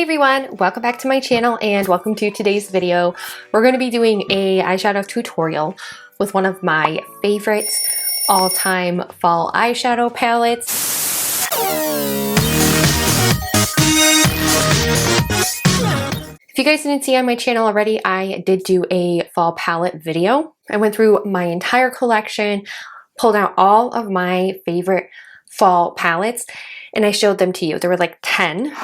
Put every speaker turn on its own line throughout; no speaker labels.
everyone, welcome back to my channel and welcome to today's video. We're going to be doing a eyeshadow tutorial with one of my favorite all-time fall eyeshadow palettes. If you guys didn't see on my channel already, I did do a fall palette video. I went through my entire collection, pulled out all of my favorite fall palettes, and I showed them to you. There were like 10.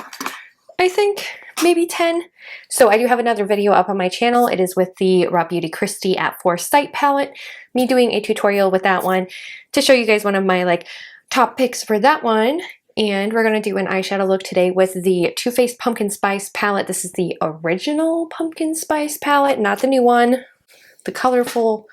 I think maybe 10. So I do have another video up on my channel. It is with the Raw Beauty Christie at Foresight palette. Me doing a tutorial with that one to show you guys one of my top picks for that one. And we're going to do an eyeshadow look today with the Too Faced Pumpkin Spice palette. This is the original Pumpkin Spice palette, not the new one, the colorful.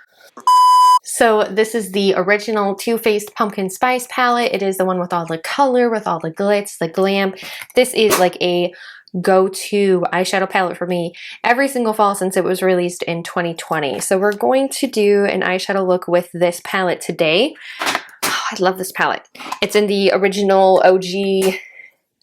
So this is the original Too Faced Pumpkin Spice palette. It is the one with all the color, with all the glitz, the glam. This is like a go-to eyeshadow palette for me every single fall since it was released in 2020. So we're going to do an eyeshadow look with this palette today. Oh, I love this palette. It's in the original OG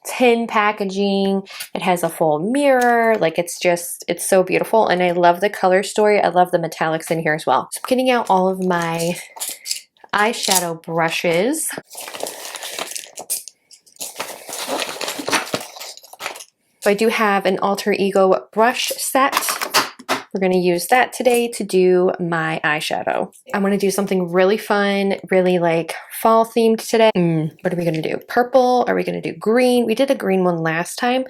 tin packaging. It has a full mirror. It's so beautiful, and I love the color story. I love the metallics in here as well. So I'm getting out all of my eyeshadow brushes. So I do have an alter ego brush set. We're going to use that today to do my eyeshadow. I want to do something really fun, really fall themed today. What are we going to do? Purple? Are we going to do green? We did a green one last time.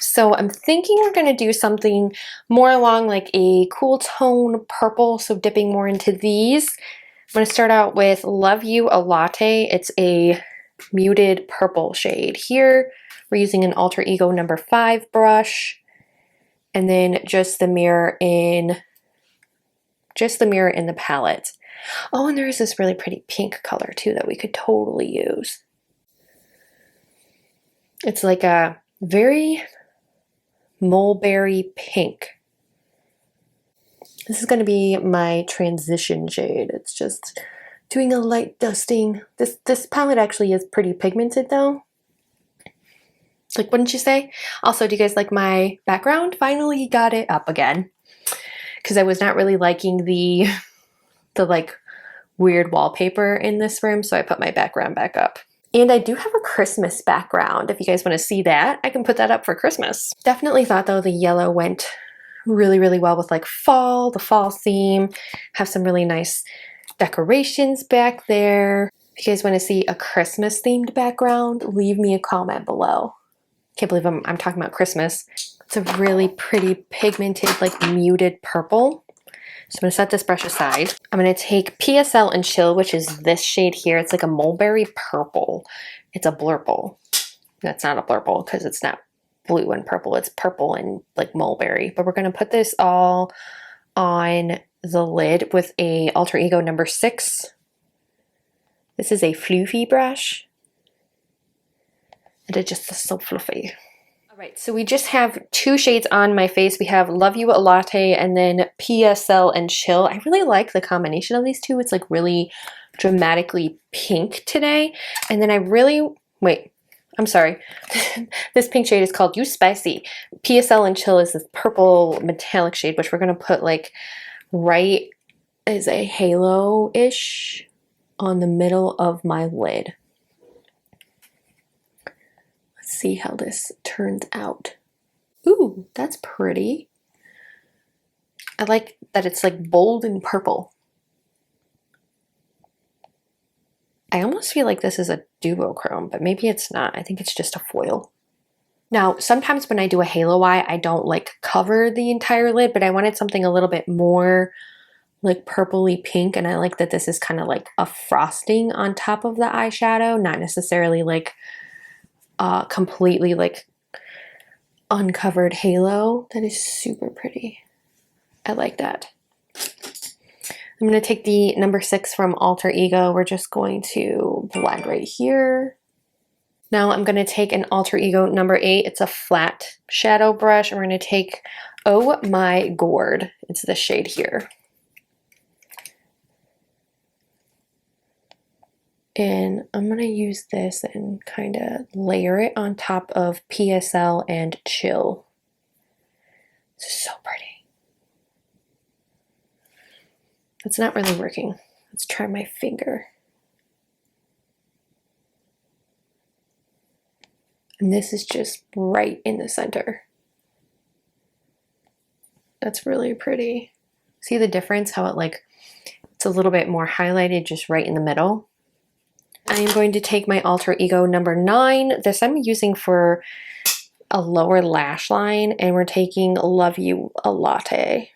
So I'm thinking we're going to do something more along like a cool tone purple. So dipping more into these. I'm going to start out with Love You a Latte. It's a muted purple shade here. We're using an alter ego number 5 brush. And then just the mirror in the palette. Oh, and there is this really pretty pink color too that we could totally use. It's like a very mulberry pink. This is going to be my transition shade. It's just doing a light dusting. This palette actually is pretty pigmented though. Wouldn't you say? Also, do you guys like my background? Finally got it up again. Because I was not really liking the weird wallpaper in this room, so I put my background back up. And I do have a Christmas background. If you guys want to see that, I can put that up for Christmas. Definitely thought though the yellow went really, really well with fall, the fall theme. Have some really nice decorations back there. If you guys want to see a Christmas themed background, leave me a comment below. Can't believe I'm talking about Christmas. It's a really pretty pigmented, muted purple. So I'm going to set this brush aside. I'm going to take PSL and Chill, which is this shade here. It's like a mulberry purple. It's a blurple. That's not a blurple because it's not blue and purple. It's purple and mulberry. But we're going to put this all on the lid with a alter ego number 6. This is a floofy brush. And it just is so fluffy. All right, so we just have 2 shades on my face. We have Love You a Latte and then PSL and Chill. I really like the combination of these two. It's really dramatically pink today. And then I'm sorry. This pink shade is called You Spicy. PSL and Chill is this purple metallic shade, which we're going to put right as a halo-ish on the middle of my lid. See how this turns out. Ooh, that's pretty. I like that it's bold and purple. I almost feel like this is a duochrome, but maybe it's not. I think it's just a foil. Now, sometimes when I do a halo eye, I don't cover the entire lid, but I wanted something a little bit more purpley pink, and I like that this is kind of a frosting on top of the eyeshadow, not necessarily completely uncovered halo. That is super pretty. I like that. I'm going to take the number 6 from Alter Ego. We're just going to blend right here. Now I'm going to take an Alter Ego number 8. It's a flat shadow brush. And we're going to take Oh My Gourd. It's the shade here. And I'm gonna use this and kind of layer it on top of PSL and Chill. This is so pretty. It's not really working. Let's try my finger. And this is just right in the center. That's really pretty. See the difference? How it's a little bit more highlighted just right in the middle. I am going to take my Alter Ego number 9. This I'm using for a lower lash line, and we're taking Love You a Latte.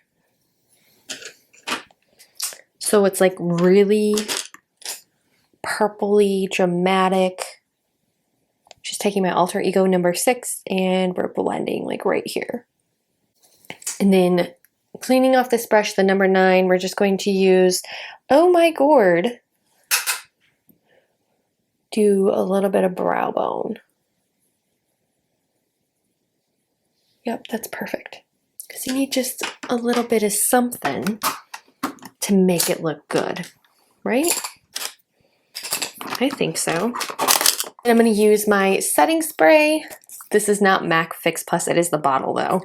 So it's like really purpley, dramatic. Just taking my Alter Ego number 6 and we're blending like right here. And then cleaning off this brush, the number 9, we're just going to use Oh My Gourd. Do a little bit of brow bone. Yep, that's perfect. Because you need just a little bit of something to make it look good, right? I think so. And I'm going to use my setting spray. This is not MAC Fix Plus, it is the bottle though.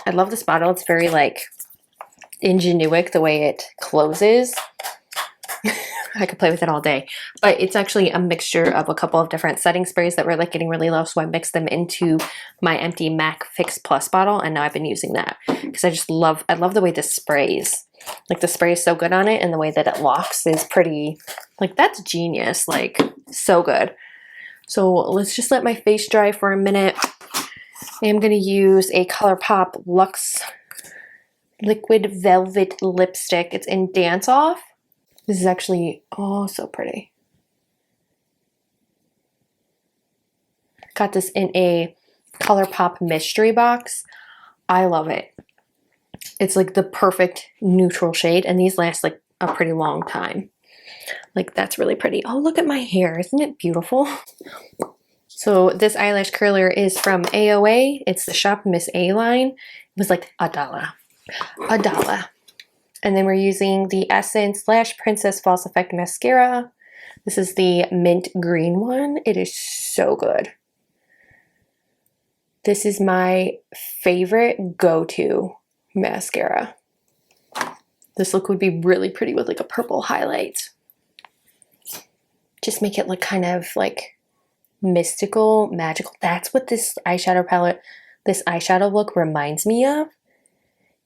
I love this bottle. It's very like ingenuic the way it closes. I could play with it all day, but it's actually a mixture of a couple of different setting sprays that were like getting really low, so I mixed them into my empty MAC Fix Plus bottle, and now I've been using that because I love the way this sprays. Like the spray is so good on it, and the way that it locks is pretty, like that's genius, like so good. So let's just let my face dry for a minute. I'm going to use a ColourPop Luxe Liquid Velvet Lipstick. It's in Dance Off. This is actually, oh, so pretty. Got this in a ColourPop mystery box. I love it. It's like the perfect neutral shade, and these last like a pretty long time. Like that's really pretty. Oh, look at my hair. Isn't it beautiful? So this eyelash curler is from AOA. It's the Shop Miss A line. It was like $1. $1. And then we're using the Essence Lash Princess False Effect Mascara. This is the mint green one. It is so good. This is my favorite go-to mascara. This look would be really pretty with like a purple highlight. Just make it look kind of like mystical, magical. That's what this eyeshadow palette, this eyeshadow look reminds me of.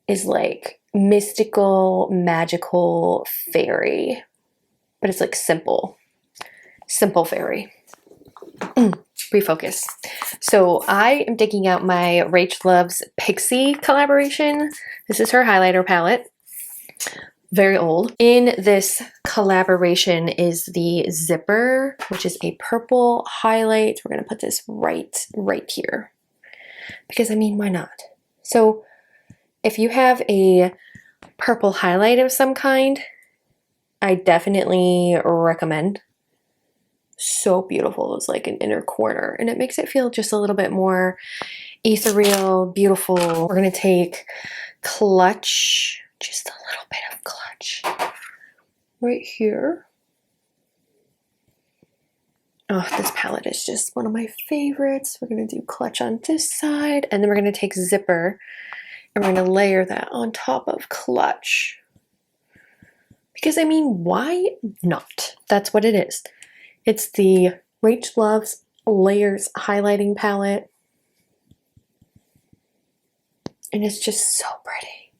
Is like mystical, magical, fairy. But it's like simple. Simple fairy. Refocus. So I am digging out my Rach Loves Pixie collaboration. This is her highlighter palette. Very old. In this collaboration is the Zipper, which is a purple highlight. We're gonna put this right here. Because I mean, why not? So if you have a purple highlight of some kind, I definitely recommend. So beautiful. It's like an inner corner, and it makes it feel just a little bit more ethereal, beautiful. We're gonna take Clutch, just a little bit of Clutch right here. Oh, this palette is just one of my favorites. We're gonna do Clutch on this side, and then we're gonna take Zipper, and we're gonna layer that on top of Clutch. Because I mean, why not? That's what it is. It's the Rach Loves Layers Highlighting Palette. And it's just so pretty.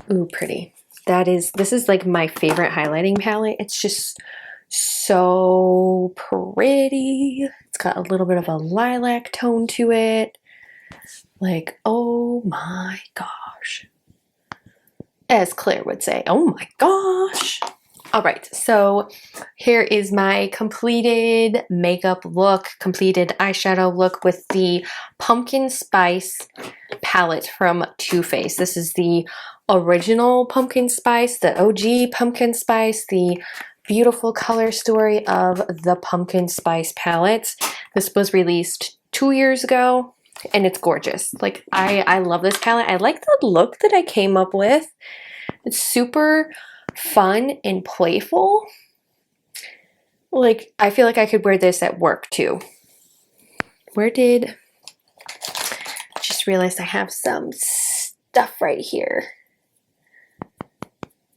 Ooh, pretty. This is like my favorite highlighting palette. It's just so pretty. It's got a little bit of a lilac tone to it. Like, oh my gosh. As Claire would say, oh my gosh. All right, so here is my completed makeup look, completed eyeshadow look with the Pumpkin Spice palette from Too Faced. This is the original Pumpkin Spice, the OG Pumpkin Spice, the beautiful color story of the Pumpkin Spice palette. This was released 2 years ago. and it's gorgeous. Like, I love this palette. I like the look that I came up with. It's super fun and playful. Like, I feel like I could wear this at work too. Just realized I have some stuff right here.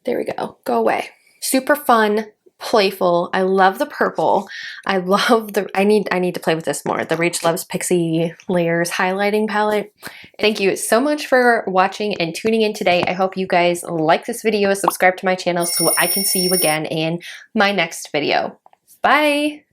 There we go. Go away. Super fun, playful. I love the purple. I love the, I need to play with this more. The Rach Loves Pixie Layers highlighting palette. Thank you so much for watching and tuning in today. I hope you guys like this video, subscribe to my channel so I can see you again in my next video. Bye!